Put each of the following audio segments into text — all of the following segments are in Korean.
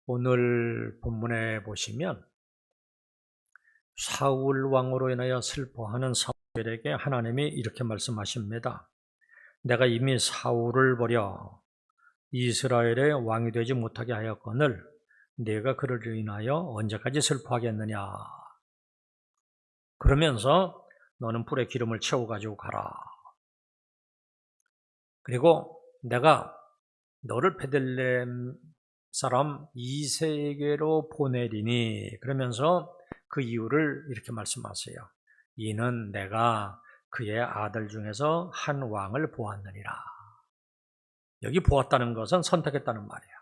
오늘 본문에 보시면 사울 왕으로 인하여 슬퍼하는 사무엘에게 하나님이 이렇게 말씀하십니다. 내가 이미 사울을 버려 이스라엘의 왕이 되지 못하게 하였거늘 내가 그를 인하여 언제까지 슬퍼하겠느냐. 그러면서 너는 불에 기름을 채워가지고 가라. 그리고 내가 너를 베들레헴 사람 이세에게로 보내리니, 그러면서 그 이유를 이렇게 말씀하세요. 이는 내가 그의 아들 중에서 한 왕을 보았느니라. 여기 보았다는 것은 선택했다는 말이에요.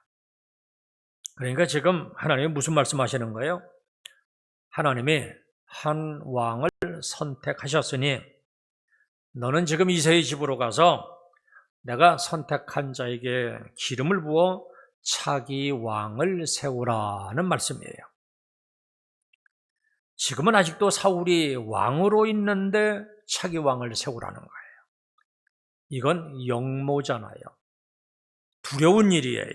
그러니까 지금 하나님이 무슨 말씀하시는 거예요? 하나님이 한 왕을 선택하셨으니 너는 지금 이새의 집으로 가서 내가 선택한 자에게 기름을 부어 차기 왕을 세우라는 말씀이에요. 지금은 아직도 사울이 왕으로 있는데 차기 왕을 세우라는 거예요. 이건 영모잖아요. 두려운 일이에요.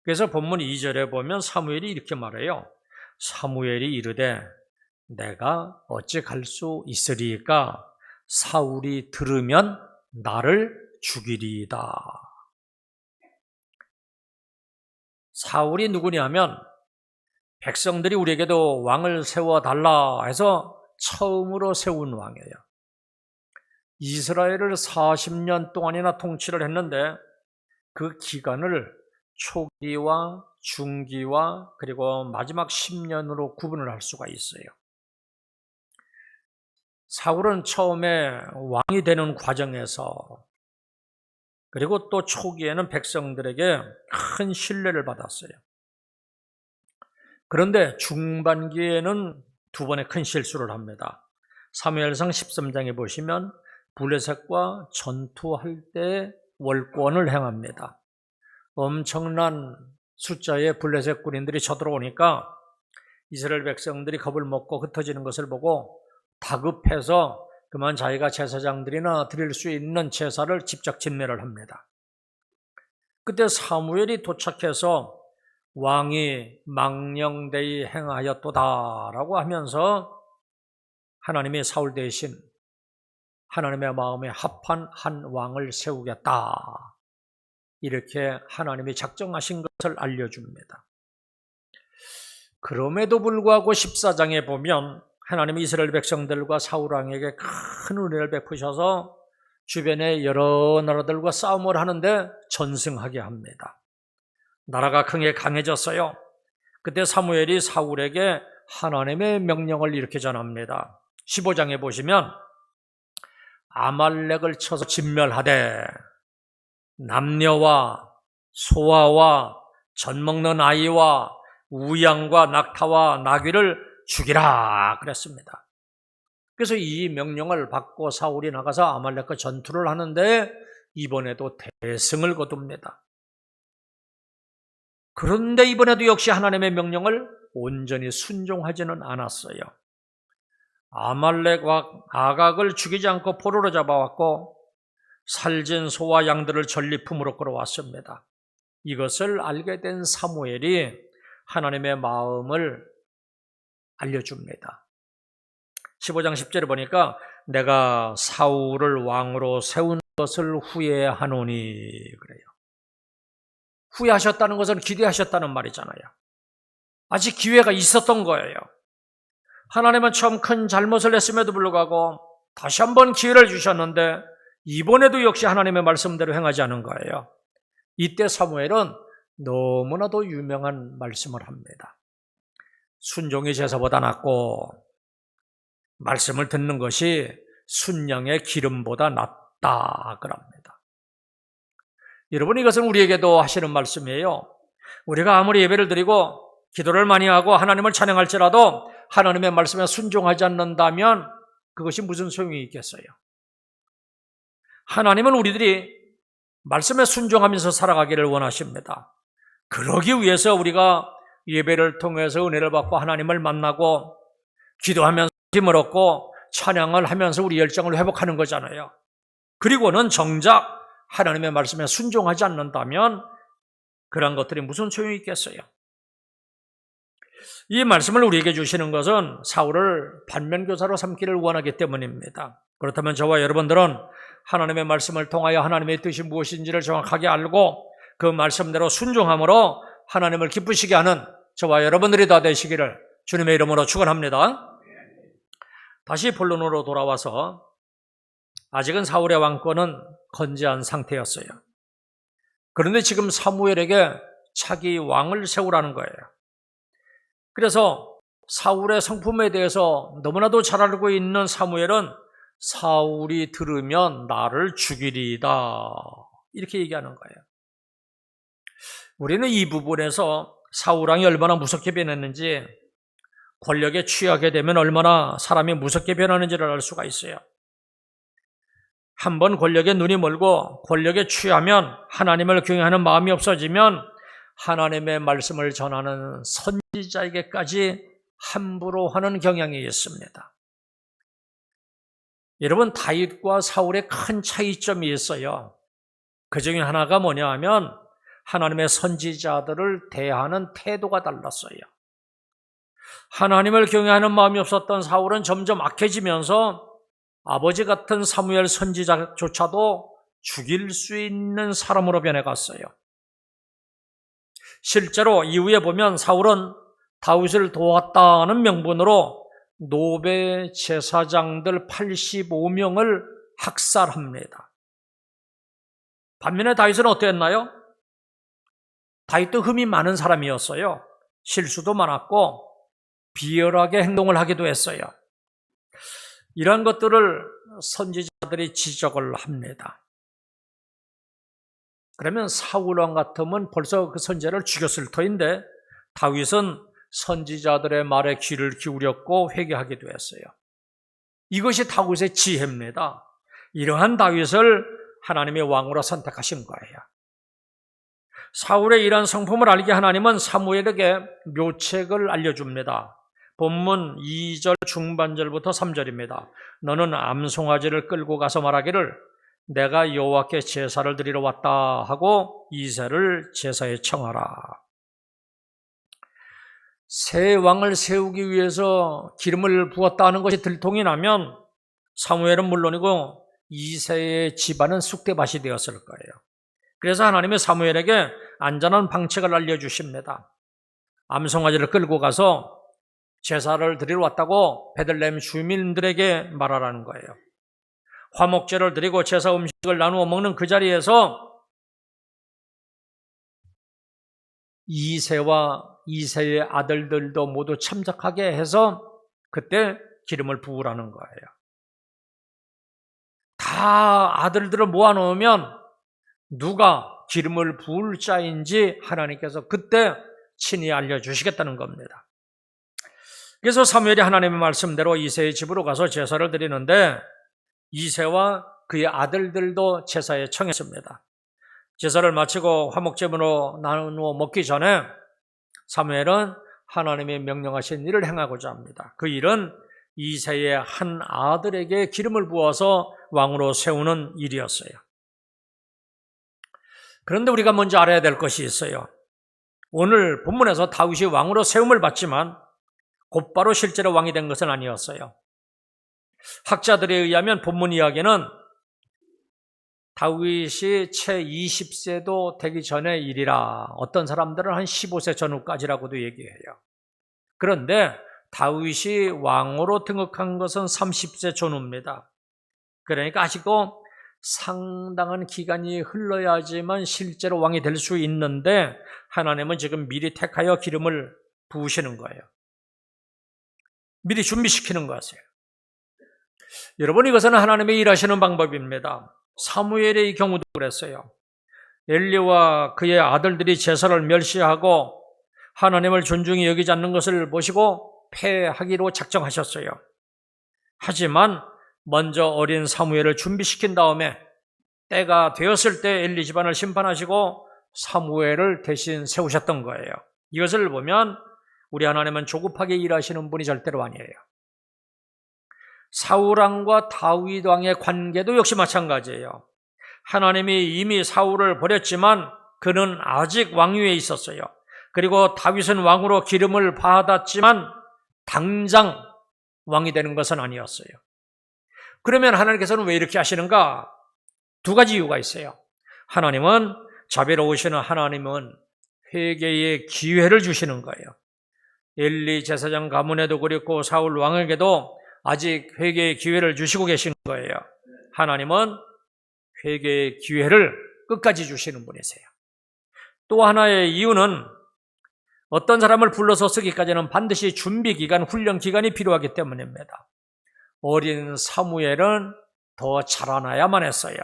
그래서 본문 2절에 보면 사무엘이 이렇게 말해요. 사무엘이 이르되 내가 어찌 갈 수 있으리까? 사울이 들으면 나를 죽이리이다. 사울이 누구냐면 백성들이 우리에게도 왕을 세워달라 해서 처음으로 세운 왕이에요. 이스라엘을 40년 동안이나 통치를 했는데 그 기간을 초기와 중기와 그리고 마지막 10년으로 구분을 할 수가 있어요. 사울은 처음에 왕이 되는 과정에서 그리고 또 초기에는 백성들에게 큰 신뢰를 받았어요. 그런데 중반기에는 두 번의 큰 실수를 합니다. 사무엘상 13장에 보시면 블레셋과 전투할 때 월권을 행합니다. 엄청난 숫자의 블레셋 군인들이 쳐들어오니까 이스라엘 백성들이 겁을 먹고 흩어지는 것을 보고 다급해서 그만 자기가 제사장들이나 드릴 수 있는 제사를 직접 진례를 합니다. 그때 사무엘이 도착해서 왕이 망령되이 행하였도다라고 하면서 하나님이 사울 대신 하나님의 마음에 합한 한 왕을 세우겠다, 이렇게 하나님이 작정하신 것을 알려줍니다. 그럼에도 불구하고 14장에 보면 하나님이 이스라엘 백성들과 사울 왕에게 큰 은혜를 베푸셔서 주변의 여러 나라들과 싸움을 하는데 전승하게 합니다. 나라가 크게 강해졌어요. 그때 사무엘이 사울에게 하나님의 명령을 이렇게 전합니다. 15장에 보시면 아말렉을 쳐서 진멸하되 남녀와 소아와 젖 먹는 아이와 우양과 낙타와 나귀를 죽이라 그랬습니다. 그래서 이 명령을 받고 사울이 나가서 아말렉과 전투를 하는데 이번에도 대승을 거둡니다. 그런데 이번에도 역시 하나님의 명령을 온전히 순종하지는 않았어요. 아말렉과 아각을 죽이지 않고 포로로 잡아왔고 살진 소와 양들을 전리품으로 끌어왔습니다. 이것을 알게 된 사무엘이 하나님의 마음을 알려줍니다. 15장 10절에 보니까 내가 사울을 왕으로 세운 것을 후회하노니 그래요. 후회하셨다는 것은 기대하셨다는 말이잖아요. 아직 기회가 있었던 거예요. 하나님은 처음 큰 잘못을 했음에도 불구하고 다시 한번 기회를 주셨는데 이번에도 역시 하나님의 말씀대로 행하지 않은 거예요. 이때 사무엘은 너무나도 유명한 말씀을 합니다. 순종이 제사보다 낫고 말씀을 듣는 것이 순양의 기름보다 낫다 그럽니다. 여러분, 이것은 우리에게도 하시는 말씀이에요. 우리가 아무리 예배를 드리고 기도를 많이 하고 하나님을 찬양할지라도 하나님의 말씀에 순종하지 않는다면 그것이 무슨 소용이 있겠어요? 하나님은 우리들이 말씀에 순종하면서 살아가기를 원하십니다. 그러기 위해서 우리가 예배를 통해서 은혜를 받고 하나님을 만나고 기도하면서 힘을 얻고 찬양을 하면서 우리 열정을 회복하는 거잖아요. 그리고는 정작 하나님의 말씀에 순종하지 않는다면 그런 것들이 무슨 소용이 있겠어요? 이 말씀을 우리에게 주시는 것은 사울을 반면교사로 삼기를 원하기 때문입니다. 그렇다면 저와 여러분들은 하나님의 말씀을 통하여 하나님의 뜻이 무엇인지를 정확하게 알고 그 말씀대로 순종함으로 하나님을 기쁘시게 하는 저와 여러분들이 다 되시기를 주님의 이름으로 축원합니다. 다시 본론으로 돌아와서 아직은 사울의 왕권은 건재한 상태였어요. 그런데 지금 사무엘에게 차기 왕을 세우라는 거예요. 그래서 사울의 성품에 대해서 너무나도 잘 알고 있는 사무엘은 사울이 들으면 나를 죽이리이다 이렇게 얘기하는 거예요. 우리는 이 부분에서 사울 왕이 얼마나 무섭게 변했는지, 권력에 취하게 되면 얼마나 사람이 무섭게 변하는지를 알 수가 있어요. 한번 권력에 눈이 멀고 권력에 취하면, 하나님을 경외하는 마음이 없어지면 하나님의 말씀을 전하는 선지자에게까지 함부로 하는 경향이 있습니다. 여러분, 다윗과 사울의 큰 차이점이 있어요. 그 중에 하나가 뭐냐 하면 하나님의 선지자들을 대하는 태도가 달랐어요. 하나님을 경외하는 마음이 없었던 사울은 점점 악해지면서 아버지 같은 사무엘 선지자조차도 죽일 수 있는 사람으로 변해갔어요. 실제로 이후에 보면 사울은 다윗을 도왔다는 명분으로 노베 제사장들 85명을 학살합니다. 반면에 다윗은 어땠나요? 다윗도 흠이 많은 사람이었어요. 실수도 많았고 비열하게 행동을 하기도 했어요. 이러한 것들을 선지자들이 지적을 합니다. 그러면 사울 왕 같으면 벌써 그 선지자를 죽였을 터인데 다윗은 선지자들의 말에 귀를 기울였고 회개하기도 했어요. 이것이 다윗의 지혜입니다. 이러한 다윗을 하나님의 왕으로 선택하신 거예요. 사울의 이러한 성품을 알게 하나님은 사무엘에게 묘책을 알려줍니다. 본문 2절 중반절부터 3절입니다. 너는 암송아지를 끌고 가서 말하기를 내가 여호와께 제사를 드리러 왔다 하고 이새를 제사에 청하라. 새 왕을 세우기 위해서 기름을 부었다는 것이 들통이 나면 사무엘은 물론이고 이새의 집안은 쑥대밭이 되었을 거예요. 그래서 하나님이 사무엘에게 안전한 방책을 알려주십니다. 암송아지를 끌고 가서 제사를 드리러 왔다고 베들레헴 주민들에게 말하라는 거예요. 화목제를 드리고 제사 음식을 나누어 먹는 그 자리에서 이새와 이새의 아들들도 모두 참석하게 해서 그때 기름을 부으라는 거예요. 다 아들들을 모아놓으면 누가 기름을 부을 자인지 하나님께서 그때 친히 알려주시겠다는 겁니다. 그래서 사무엘이 하나님의 말씀대로 이새의 집으로 가서 제사를 드리는데 이새와 그의 아들들도 제사에 청했습니다. 제사를 마치고 화목제물로 나누어 먹기 전에 사무엘은 하나님의 명령하신 일을 행하고자 합니다. 그 일은 이새의 한 아들에게 기름을 부어서 왕으로 세우는 일이었어요. 그런데 우리가 먼저 알아야 될 것이 있어요. 오늘 본문에서 다윗이 왕으로 세움을 받지만 곧바로 실제로 왕이 된 것은 아니었어요. 학자들에 의하면 본문 이야기는 다윗이 채 20세도 되기 전의 일이라, 어떤 사람들은 한 15세 전후까지라고도 얘기해요. 그런데 다윗이 왕으로 등극한 것은 30세 전후입니다. 그러니까 아직도 상당한 기간이 흘러야지만 실제로 왕이 될 수 있는데 하나님은 지금 미리 택하여 기름을 부으시는 거예요. 미리 준비시키는 것이에요. 여러분, 이것은 하나님의 일하시는 방법입니다. 사무엘의 경우도 그랬어요. 엘리와 그의 아들들이 제사를 멸시하고 하나님을 존중히 여기지 않는 것을 보시고 패하기로 작정하셨어요. 하지만 먼저 어린 사무엘을 준비시킨 다음에 때가 되었을 때 엘리 집안을 심판하시고 사무엘을 대신 세우셨던 거예요. 이것을 보면 우리 하나님은 조급하게 일하시는 분이 절대로 아니에요. 사울 왕과 다윗 왕의 관계도 역시 마찬가지예요. 하나님이 이미 사울을 버렸지만 그는 아직 왕위에 있었어요. 그리고 다윗은 왕으로 기름을 받았지만 당장 왕이 되는 것은 아니었어요. 그러면 하나님께서는 왜 이렇게 하시는가? 두 가지 이유가 있어요. 하나님은 자비로우신 하나님은 회개의 기회를 주시는 거예요. 엘리 제사장 가문에도 그렇고 사울 왕에게도 아직 회개의 기회를 주시고 계신 거예요. 하나님은 회개의 기회를 끝까지 주시는 분이세요. 또 하나의 이유는 어떤 사람을 불러서 쓰기까지는 반드시 준비기간, 훈련기간이 필요하기 때문입니다. 어린 사무엘은 더 자라나야만 했어요.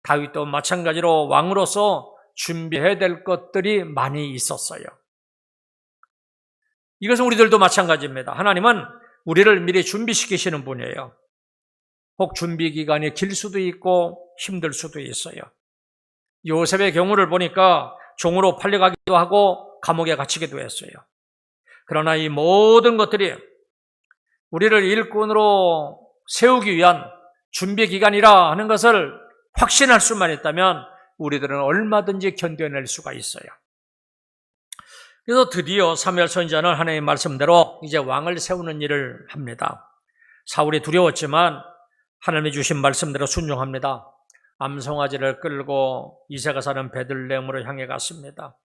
다윗도 마찬가지로 왕으로서 준비해야 될 것들이 많이 있었어요. 이것은 우리들도 마찬가지입니다. 하나님은 우리를 미리 준비시키시는 분이에요. 혹 준비기간이 길 수도 있고 힘들 수도 있어요. 요셉의 경우를 보니까 종으로 팔려가기도 하고 감옥에 갇히기도 했어요. 그러나 이 모든 것들이 우리를 일꾼으로 세우기 위한 준비기간이라 하는 것을 확신할 수만 있다면 우리들은 얼마든지 견뎌낼 수가 있어요. 그래서 드디어 사무엘 선지자는 하나님의 말씀대로 이제 왕을 세우는 일을 합니다. 사울이 두려웠지만 하나님이 주신 말씀대로 순종합니다. 암송아지를 끌고 이새가 사는 베들레헴으로 향해 갔습니다.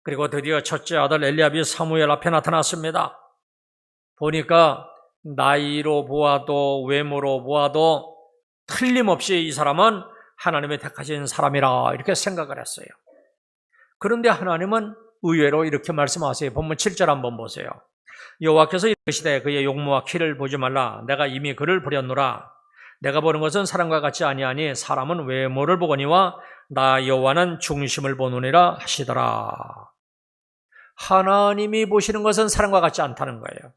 그리고 드디어 첫째 아들 엘리압이 사무엘 앞에 나타났습니다. 보니까 나이로 보아도 외모로 보아도 틀림없이 이 사람은 하나님의 택하신 사람이라 이렇게 생각을 했어요. 그런데 하나님은 의외로 이렇게 말씀하세요. 본문 7절 한번 보세요. 여호와께서 이르시되 그의 용모와 키를 보지 말라. 내가 이미 그를 버렸노라. 내가 보는 것은 사람과 같지 아니하니 사람은 외모를 보거니와 나 여호와는 중심을 보느니라 하시더라. 하나님이 보시는 것은 사람과 같지 않다는 거예요.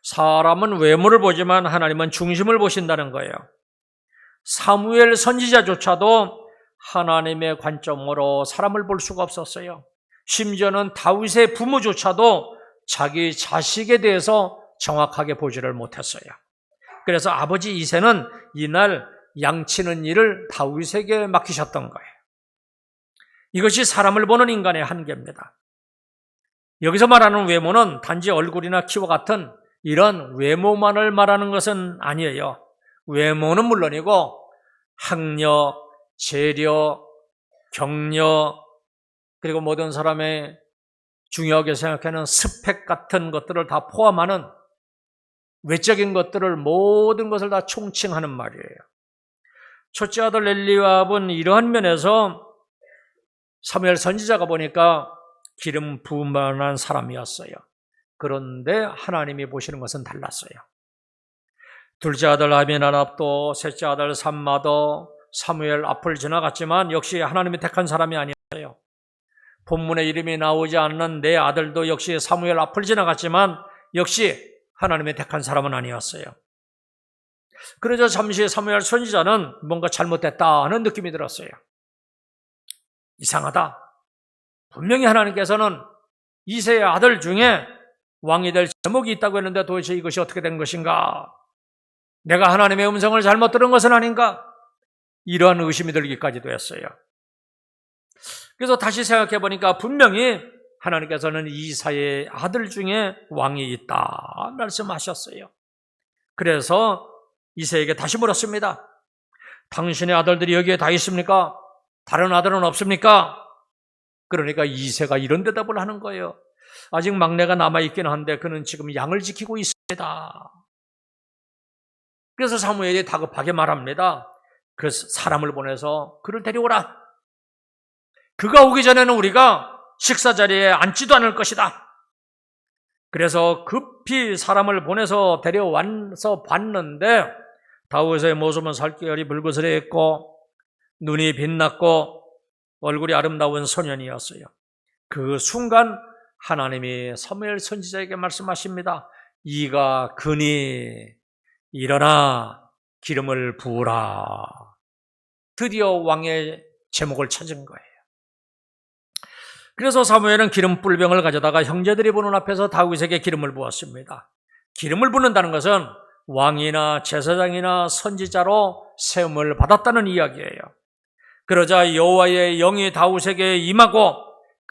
사람은 외모를 보지만 하나님은 중심을 보신다는 거예요. 사무엘 선지자조차도 하나님의 관점으로 사람을 볼 수가 없었어요. 심지어는 다윗의 부모조차도 자기 자식에 대해서 정확하게 보지를 못했어요. 그래서 아버지 이새는 이날 양치는 일을 다윗에게 맡기셨던 거예요. 이것이 사람을 보는 인간의 한계입니다. 여기서 말하는 외모는 단지 얼굴이나 키와 같은 이런 외모만을 말하는 것은 아니에요. 외모는 물론이고 학력, 재력, 경력, 그리고 모든 사람의 중요하게 생각하는 스펙 같은 것들을 다 포함하는 외적인 것들을 모든 것을 다 총칭하는 말이에요. 첫째 아들 엘리압은 이러한 면에서 사무엘 선지자가 보니까 기름 부음 만한 사람이었어요. 그런데 하나님이 보시는 것은 달랐어요. 둘째 아들 아비나답도 셋째 아들 삼마도 사무엘 앞을 지나갔지만 역시 하나님이 택한 사람이 아니었어요. 본문에 이름이 나오지 않는 네 아들도 역시 사무엘 앞을 지나갔지만 역시 하나님이 택한 사람은 아니었어요. 그러자 잠시 사무엘 선지자는 뭔가 잘못됐다 하는 느낌이 들었어요. 이상하다. 분명히 하나님께서는 이새의 아들 중에 왕이 될 제목이 있다고 했는데 도대체 이것이 어떻게 된 것인가? 내가 하나님의 음성을 잘못 들은 것은 아닌가? 이러한 의심이 들기까지도 했어요. 그래서 다시 생각해 보니까 분명히 하나님께서는 이사의 아들 중에 왕이 있다 말씀하셨어요. 그래서 이새에게 다시 물었습니다. 당신의 아들들이 여기에 다 있습니까? 다른 아들은 없습니까? 그러니까 이새가 이런 대답을 하는 거예요. 아직 막내가 남아있긴 한데 그는 지금 양을 지키고 있습니다. 그래서 사무엘이 다급하게 말합니다. 그 사람을 보내서 그를 데려오라. 그가 오기 전에는 우리가 식사 자리에 앉지도 않을 것이다. 그래서 급히 사람을 보내서 데려와서 봤는데 다윗의 모습은 살결이 붉으스레했고 눈이 빛났고 얼굴이 아름다운 소년이었어요. 그 순간 하나님이 사무엘 선지자에게 말씀하십니다. 이가 그니 일어나 기름을 부으라. 드디어 왕의 제목을 찾은 거예요. 그래서 사무엘은 기름 뿔병을 가져다가 형제들이 보는 앞에서 다윗에게 기름을 부었습니다. 기름을 붓는다는 것은 왕이나 제사장이나 선지자로 세움을 받았다는 이야기예요. 그러자 여호와의 영이 다윗에게 임하고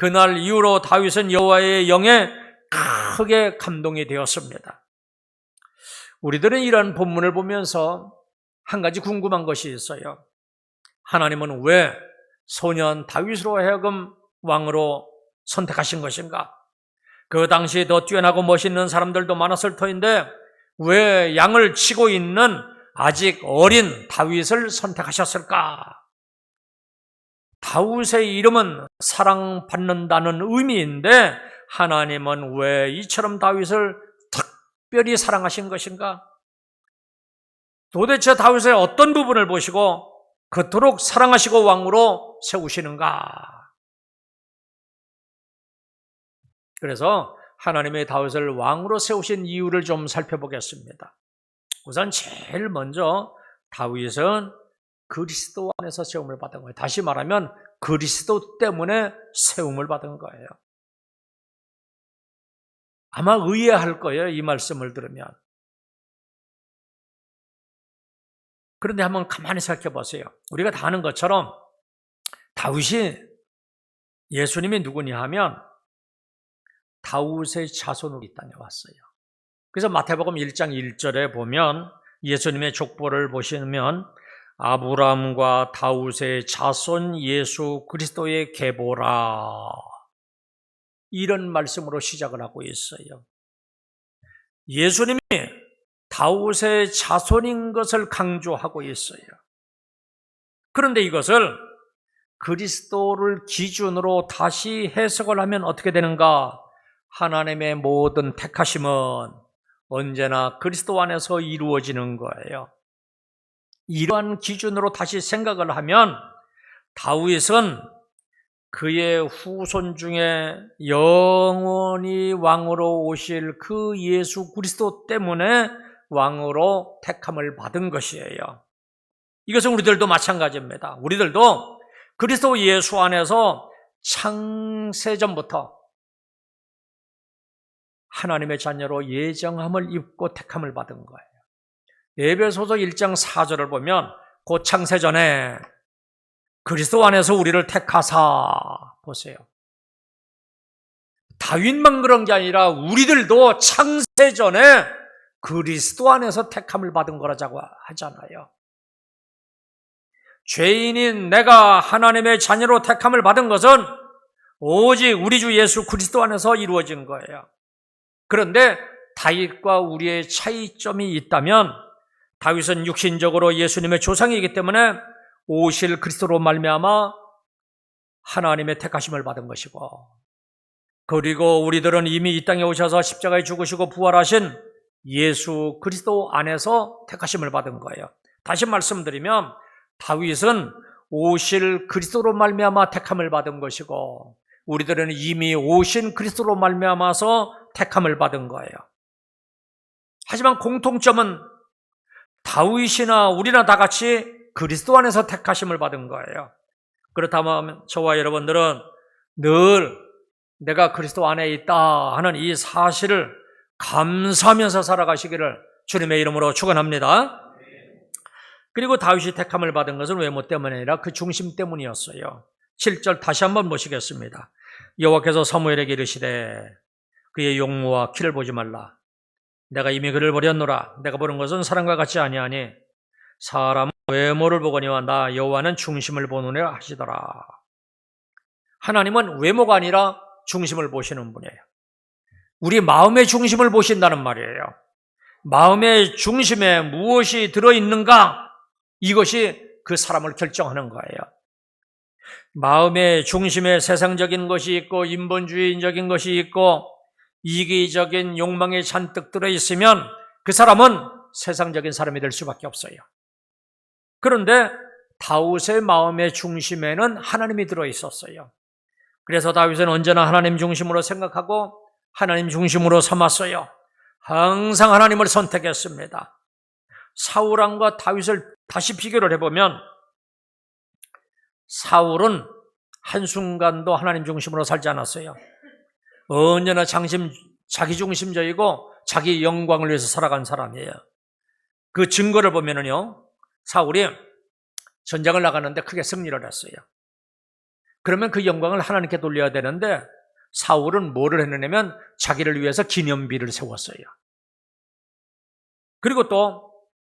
그날 이후로 다윗은 여호와의 영에 크게 감동이 되었습니다. 우리들은 이런 본문을 보면서 한 가지 궁금한 것이 있어요. 하나님은 왜 소년 다윗으로 하여금 왕으로 선택하신 것인가? 그 당시 더 뛰어나고 멋있는 사람들도 많았을 터인데 왜 양을 치고 있는 아직 어린 다윗을 선택하셨을까? 다윗의 이름은 사랑받는다는 의미인데 하나님은 왜 이처럼 다윗을 특별히 사랑하신 것인가? 도대체 다윗의 어떤 부분을 보시고 그토록 사랑하시고 왕으로 세우시는가? 그래서 하나님의 다윗을 왕으로 세우신 이유를 좀 살펴보겠습니다. 우선 제일 먼저 다윗은 그리스도 안에서 세움을 받은 거예요. 다시 말하면 그리스도 때문에 세움을 받은 거예요. 아마 의아할 거예요, 이 말씀을 들으면. 그런데 한번 가만히 생각해 보세요. 우리가 다 아는 것처럼 다윗이 예수님이 누구냐 하면 다윗의 자손으로 이 땅에 왔어요. 그래서 마태복음 1장 1절에 보면 예수님의 족보를 보시면 아브라함과 다윗의 자손 예수 그리스도의 계보라, 이런 말씀으로 시작을 하고 있어요. 예수님이 다윗의 자손인 것을 강조하고 있어요. 그런데 이것을 그리스도를 기준으로 다시 해석을 하면 어떻게 되는가? 하나님의 모든 택하심은 언제나 그리스도 안에서 이루어지는 거예요. 이러한 기준으로 다시 생각을 하면 다윗은 그의 후손 중에 영원히 왕으로 오실 그 예수 그리스도 때문에 왕으로 택함을 받은 것이에요. 이것은 우리들도 마찬가지입니다. 우리들도 그리스도 예수 안에서 창세전부터 하나님의 자녀로 예정함을 입고 택함을 받은 거예요. 에베소서 1장 4절을 보면 곧 창세전에 그리스도 안에서 우리를 택하사, 보세요. 다윗만 그런 게 아니라 우리들도 창세전에 그리스도 안에서 택함을 받은 거라고 하잖아요. 죄인인 내가 하나님의 자녀로 택함을 받은 것은 오직 우리 주 예수 그리스도 안에서 이루어진 거예요. 그런데 다윗과 우리의 차이점이 있다면 다윗은 육신적으로 예수님의 조상이기 때문에 오실 그리스도로 말미암아 하나님의 택하심을 받은 것이고, 그리고 우리들은 이미 이 땅에 오셔서 십자가에 죽으시고 부활하신 예수 그리스도 안에서 택하심을 받은 거예요. 다시 말씀드리면 다윗은 오실 그리스도로 말미암아 택함을 받은 것이고 우리들은 이미 오신 그리스도로 말미암아서 택함을 받은 거예요. 하지만 공통점은 다윗이나 우리나 다 같이 그리스도 안에서 택하심을 받은 거예요. 그렇다면 저와 여러분들은 늘 내가 그리스도 안에 있다 하는 이 사실을 감사하면서 살아가시기를 주님의 이름으로 축원합니다. 그리고 다윗이 택함을 받은 것은 외모 때문이 아니라 그 중심 때문이었어요. 7절 다시 한번 보시겠습니다. 여호와께서 사무엘에게 이르시되 그의 용모와 키를 보지 말라. 내가 이미 그를 버렸노라. 내가 보는 것은 사람과 같지 아니하니 사람은 외모를 보거니와 나 여호와는 중심을 보느니라 하시더라. 하나님은 외모가 아니라 중심을 보시는 분이에요. 우리 마음의 중심을 보신다는 말이에요. 마음의 중심에 무엇이 들어있는가? 이것이 그 사람을 결정하는 거예요. 마음의 중심에 세상적인 것이 있고 인본주의적인 것이 있고 이기적인 욕망이 잔뜩 들어있으면 그 사람은 세상적인 사람이 될 수밖에 없어요. 그런데 다윗의 마음의 중심에는 하나님이 들어있었어요. 그래서 다윗은 언제나 하나님 중심으로 생각하고 하나님 중심으로 삼았어요. 항상 하나님을 선택했습니다. 사울왕과 다윗을 다시 비교를 해보면 사울은 한순간도 하나님 중심으로 살지 않았어요. 언제나 자기 중심적이고 자기 영광을 위해서 살아간 사람이에요. 그 증거를 보면은요, 사울이 전쟁을 나가는데 크게 승리를 했어요. 그러면 그 영광을 하나님께 돌려야 되는데 사울은 뭐를 했느냐면 자기를 위해서 기념비를 세웠어요. 그리고 또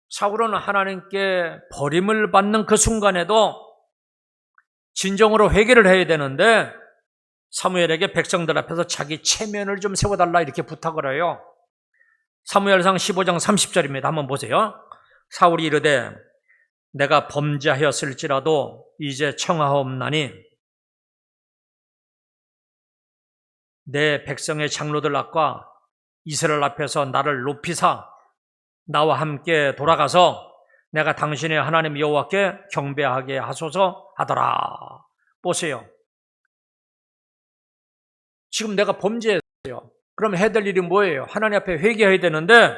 사울은 하나님께 버림을 받는 그 순간에도 진정으로 회개를 해야 되는데 사무엘에게 백성들 앞에서 자기 체면을 좀 세워달라 이렇게 부탁을 해요. 사무엘상 15장 30절입니다. 한번 보세요. 사울이 이르되 내가 범죄하였을지라도 이제 청하옵나니 내 백성의 장로들 앞과 이스라엘 앞에서 나를 높이사 나와 함께 돌아가서 내가 당신의 하나님 여호와께 경배하게 하소서 하더라. 보세요. 지금 내가 범죄했어요. 그럼 해야 될 일이 뭐예요? 하나님 앞에 회개해야 되는데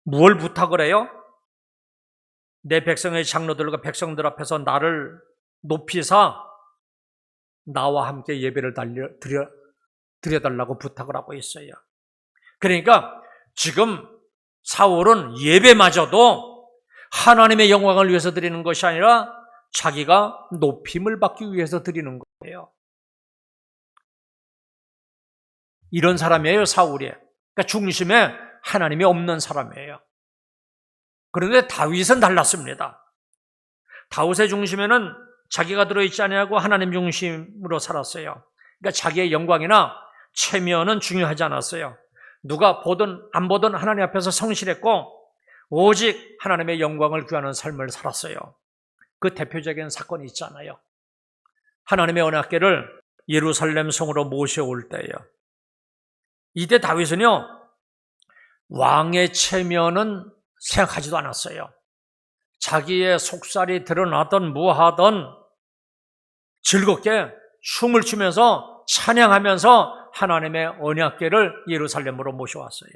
뭘 부탁을 해요? 내 백성의 장로들과 백성들 앞에서 나를 높이사 나와 함께 예배를 드려달라고 부탁을 하고 있어요. 그러니까 지금 사울은 예배마저도 하나님의 영광을 위해서 드리는 것이 아니라 자기가 높임을 받기 위해서 드리는 거예요. 이런 사람이에요, 사울이. 그러니까 중심에 하나님이 없는 사람이에요. 그런데 다윗은 달랐습니다. 다윗의 중심에는 자기가 들어있지 아니하고 하나님 중심으로 살았어요. 그러니까 자기의 영광이나 체면은 중요하지 않았어요. 누가 보든 안 보든 하나님 앞에서 성실했고 오직 하나님의 영광을 구하는 삶을 살았어요. 그 대표적인 사건이 있잖아요. 하나님의 언약궤를 예루살렘 성으로 모셔올 때예요. 이때 다윗은요, 왕의 체면은 생각하지도 않았어요. 자기의 속살이 드러나던 뭐하던 즐겁게 춤을 추면서 찬양하면서 하나님의 언약궤를 예루살렘으로 모셔왔어요.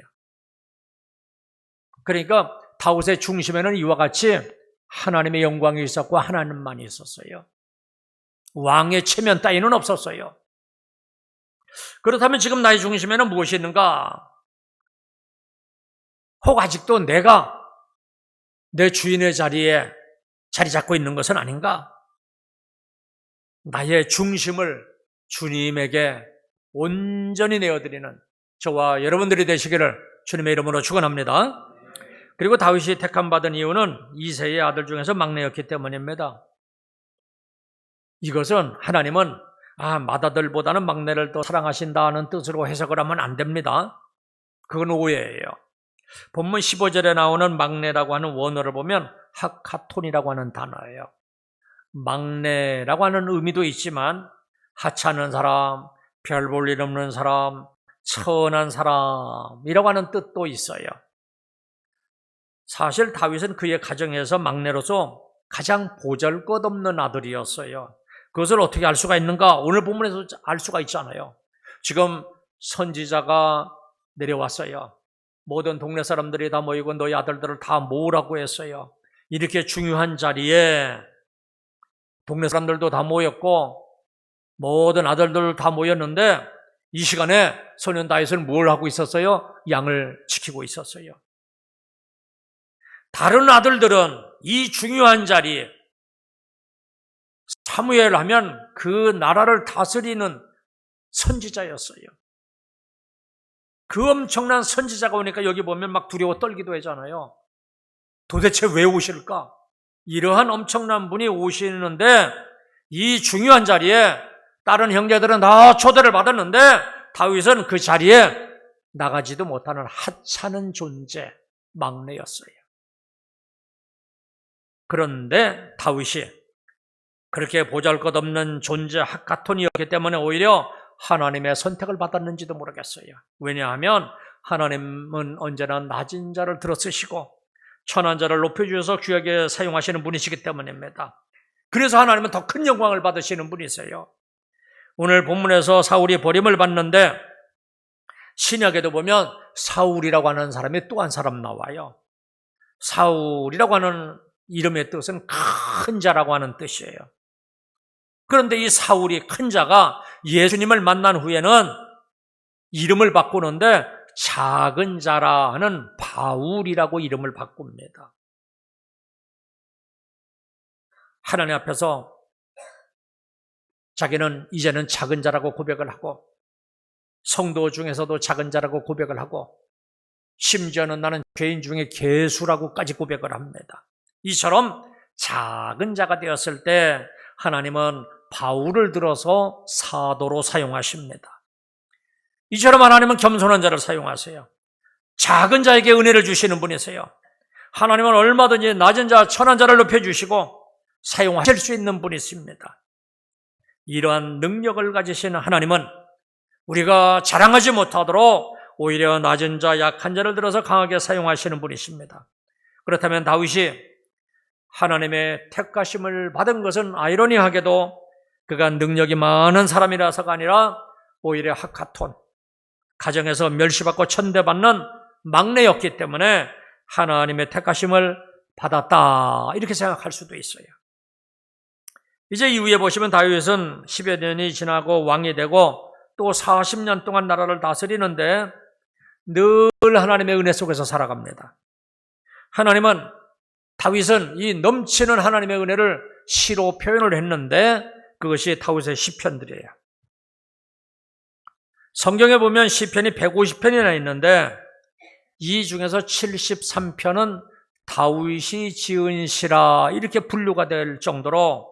그러니까 다윗의 중심에는 이와 같이 하나님의 영광이 있었고 하나님만이 있었어요. 왕의 체면 따위는 없었어요. 그렇다면 지금 나의 중심에는 무엇이 있는가? 혹 아직도 내가 내 주인의 자리에 자리 잡고 있는 것은 아닌가? 나의 중심을 주님에게 온전히 내어드리는 저와 여러분들이 되시기를 주님의 이름으로 축원합니다. 그리고 다윗이 택함받은 이유는 이새의 아들 중에서 막내였기 때문입니다. 이것은 하나님은 맏아들보다는 막내를 더 사랑하신다는 뜻으로 해석을 하면 안 됩니다. 그건 오해예요. 본문 15절에 나오는 막내라고 하는 원어를 보면 하카톤이라고 하는 단어예요. 막내라고 하는 의미도 있지만 하찮은 사람, 별 볼 일 없는 사람, 천한 사람이라고 하는 뜻도 있어요. 사실 다윗은 그의 가정에서 막내로서 가장 보잘것없는 아들이었어요. 그것을 어떻게 알 수가 있는가? 오늘 본문에서 알 수가 있잖아요. 지금 선지자가 내려왔어요. 모든 동네 사람들이 다 모이고 너희 아들들을 다 모으라고 했어요. 이렇게 중요한 자리에 동네 사람들도 다 모였고 모든 아들들 다 모였는데 이 시간에 소년 다윗은 뭘 하고 있었어요? 양을 지키고 있었어요. 다른 아들들은 이 중요한 자리에 사무엘 하면 그 나라를 다스리는 선지자였어요. 그 엄청난 선지자가 오니까 여기 보면 막 두려워 떨기도 하잖아요. 도대체 왜 오실까? 이러한 엄청난 분이 오시는데 이 중요한 자리에 다른 형제들은 다 초대를 받았는데 다윗은 그 자리에 나가지도 못하는 하찮은 존재, 막내였어요. 그런데 다윗이 그렇게 보잘것없는 존재 하카톤이었기 때문에 오히려 하나님의 선택을 받았는지도 모르겠어요. 왜냐하면 하나님은 언제나 낮은 자를 들어쓰시고 천한 자를 높여주셔서 귀하게 사용하시는 분이시기 때문입니다. 그래서 하나님은 더 큰 영광을 받으시는 분이세요. 오늘 본문에서 사울이 버림을 받는데 신약에도 보면 사울이라고 하는 사람이 또 한 사람 나와요. 사울이라고 하는 이름의 뜻은 큰 자라고 하는 뜻이에요. 그런데 이 사울이 큰 자가 예수님을 만난 후에는 이름을 바꾸는데 작은 자라 하는 바울이라고 이름을 바꿉니다. 하나님 앞에서 자기는 이제는 작은 자라고 고백을 하고 성도 중에서도 작은 자라고 고백을 하고 심지어는 나는 죄인 중에 괴수라고까지 고백을 합니다. 이처럼 작은 자가 되었을 때 하나님은 바울을 들어서 사도로 사용하십니다. 이처럼 하나님은 겸손한 자를 사용하세요. 작은 자에게 은혜를 주시는 분이세요. 하나님은 얼마든지 낮은 자, 천한 자를 높여주시고 사용하실 수 있는 분이십니다. 이러한 능력을 가지신 하나님은 우리가 자랑하지 못하도록 오히려 낮은 자, 약한 자를 들어서 강하게 사용하시는 분이십니다. 그렇다면 다윗이 하나님의 택하심을 받은 것은 아이러니하게도 그가 능력이 많은 사람이라서가 아니라 오히려 하카톤, 가정에서 멸시받고 천대받는 막내였기 때문에 하나님의 택하심을 받았다, 이렇게 생각할 수도 있어요. 이제 이후에 보시면 다윗은 10여 년이 지나고 왕이 되고 또 40년 동안 나라를 다스리는데 늘 하나님의 은혜 속에서 살아갑니다. 다윗은 이 넘치는 하나님의 은혜를 시로 표현을 했는데 그것이 다윗의 시편들이에요. 성경에 보면 시편이 150편이나 있는데 이 중에서 73편은 다윗이 지은 시라 이렇게 분류가 될 정도로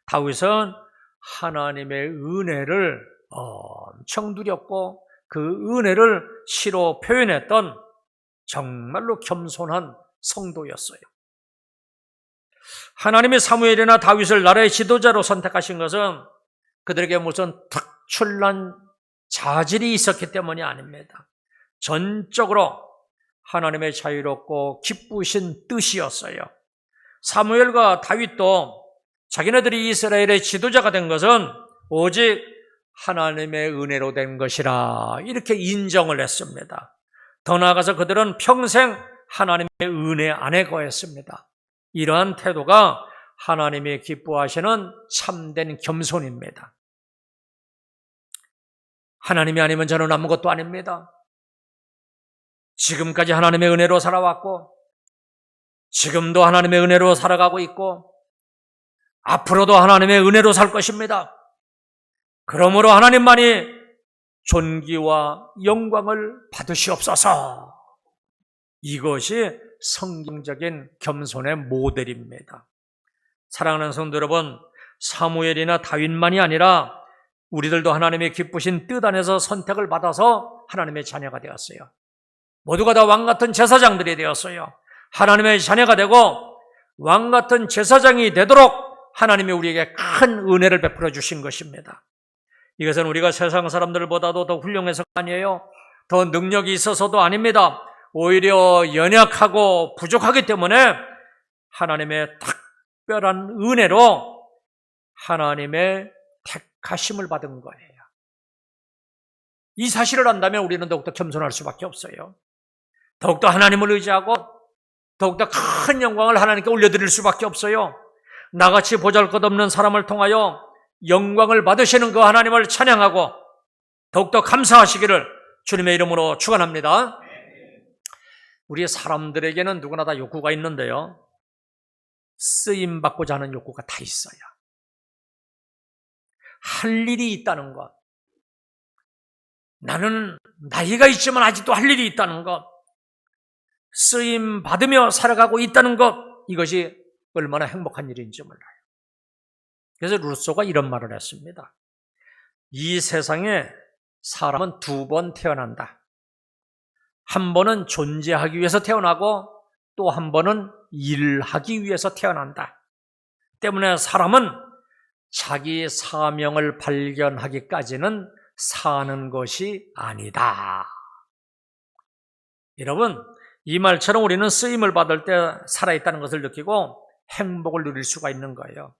다윗은 하나님의 은혜를 엄청 누렸고 그 은혜를 시로 표현했던 정말로 겸손한 성도였어요. 하나님이 사무엘이나 다윗을 나라의 지도자로 선택하신 것은 그들에게 무슨 특출난 자질이 있었기 때문이 아닙니다. 전적으로 하나님의 자유롭고 기쁘신 뜻이었어요. 사무엘과 다윗도 자기네들이 이스라엘의 지도자가 된 것은 오직 하나님의 은혜로 된 것이라 이렇게 인정을 했습니다. 더 나아가서 그들은 평생 하나님의 은혜 안에 거했습니다. 이러한 태도가 하나님이 기뻐하시는 참된 겸손입니다. 하나님이 아니면 저는 아무것도 아닙니다. 지금까지 하나님의 은혜로 살아왔고 지금도 하나님의 은혜로 살아가고 있고 앞으로도 하나님의 은혜로 살 것입니다. 그러므로 하나님만이 존귀와 영광을 받으시옵소서. 이것이 성경적인 겸손의 모델입니다. 사랑하는 성도 여러분, 사무엘이나 다윗만이 아니라 우리들도 하나님의 기쁘신 뜻 안에서 선택을 받아서 하나님의 자녀가 되었어요. 모두가 다 왕같은 제사장들이 되었어요. 하나님의 자녀가 되고 왕같은 제사장이 되도록 하나님이 우리에게 큰 은혜를 베풀어 주신 것입니다. 이것은 우리가 세상 사람들보다도 더 훌륭해서가 아니에요. 더 능력이 있어서도 아닙니다. 오히려 연약하고 부족하기 때문에 하나님의 특별한 은혜로 하나님의 택하심을 받은 거예요. 이 사실을 안다면 우리는 더욱더 겸손할 수밖에 없어요. 더욱더 하나님을 의지하고 더욱더 큰 영광을 하나님께 올려드릴 수밖에 없어요. 나같이 보잘것없는 사람을 통하여 영광을 받으시는 그 하나님을 찬양하고 더욱더 감사하시기를 주님의 이름으로 축원합니다. 우리 사람들에게는 누구나 다 욕구가 있는데요, 쓰임받고자 하는 욕구가 다 있어요. 할 일이 있다는 것, 나는 나이가 있지만 아직도 할 일이 있다는 것, 쓰임받으며 살아가고 있다는 것, 이것이 얼마나 행복한 일인지 몰라요. 그래서 루소가 이런 말을 했습니다. 이 세상에 사람은 두 번 태어난다. 한 번은 존재하기 위해서 태어나고 또 한 번은 일하기 위해서 태어난다. 때문에 사람은 자기 사명을 발견하기까지는 사는 것이 아니다. 여러분, 이 말처럼 우리는 쓰임을 받을 때 살아있다는 것을 느끼고 행복을 누릴 수가 있는 거예요.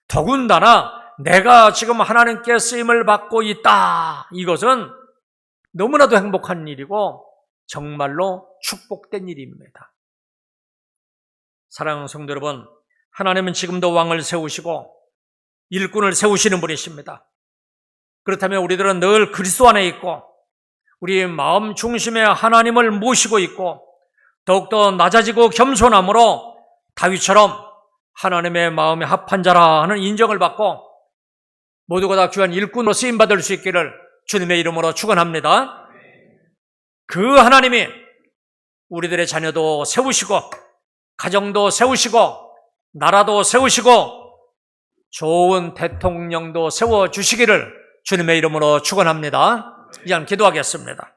더군다나 내가 지금 하나님께 쓰임을 받고 있다, 이것은 너무나도 행복한 일이고 정말로 축복된 일입니다. 사랑하는 성도 여러분, 하나님은 지금도 왕을 세우시고 일꾼을 세우시는 분이십니다. 그렇다면 우리들은 늘 그리스도 안에 있고 우리 마음 중심에 하나님을 모시고 있고 더욱더 낮아지고 겸손함으로 다윗처럼 하나님의 마음에 합한 자라 하는 인정을 받고 모두가 다 귀한 일꾼으로 쓰임받을 수 있기를 주님의 이름으로 축원합니다. 그 하나님이 우리들의 자녀도 세우시고 가정도 세우시고 나라도 세우시고 좋은 대통령도 세워주시기를 주님의 이름으로 축원합니다. 이제 기도하겠습니다.